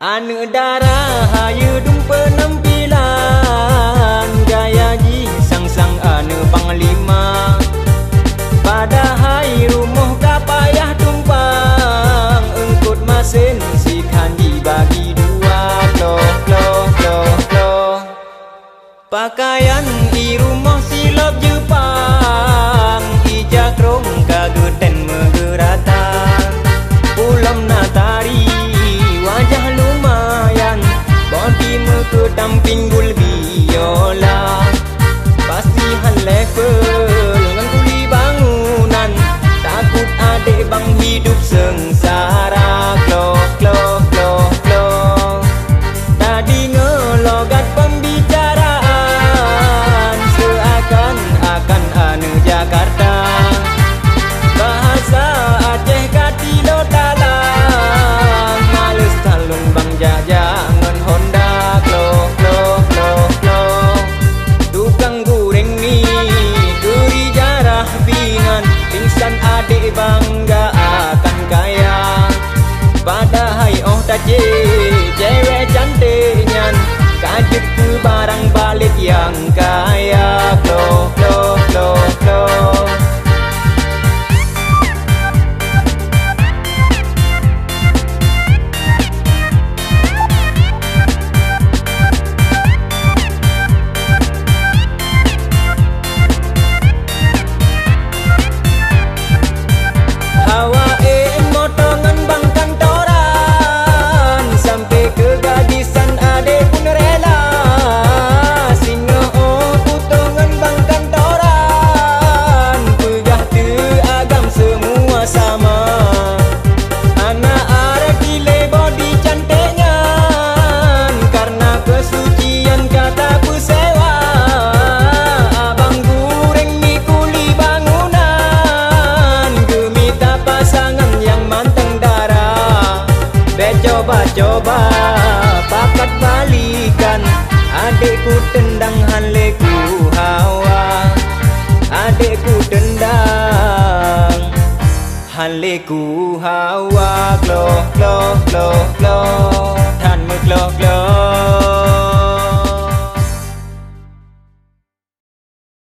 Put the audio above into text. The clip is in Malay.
Anu darah hayu dum penampilan gaya ji sang-sang anu panglima. Pada hai rumah kapayah tumpang engkut masin si kandi bagi dua kloh. Pakaian di rumah silap Jepang ijak rong kaguten megeratan ulam natari wajah lumayan body mekudam pinggul biola pasti han level ngan kuli bangunan takut adek bang hidup sengsara kloh tadi ngelogat pembicaraan seakan-akan anu Jakarta bahasa Aceh katilo dalam males talun bang jajangan Honda kloh tukang goreng mie duri jarah bingan pingsan adek bangga akan kaya padahal oh taje cewek cantiknya kajet ke barang balik yang kaya kloh coba pakat balikan adekku tendang haleku hawa adekku tendang haleku hawa kloh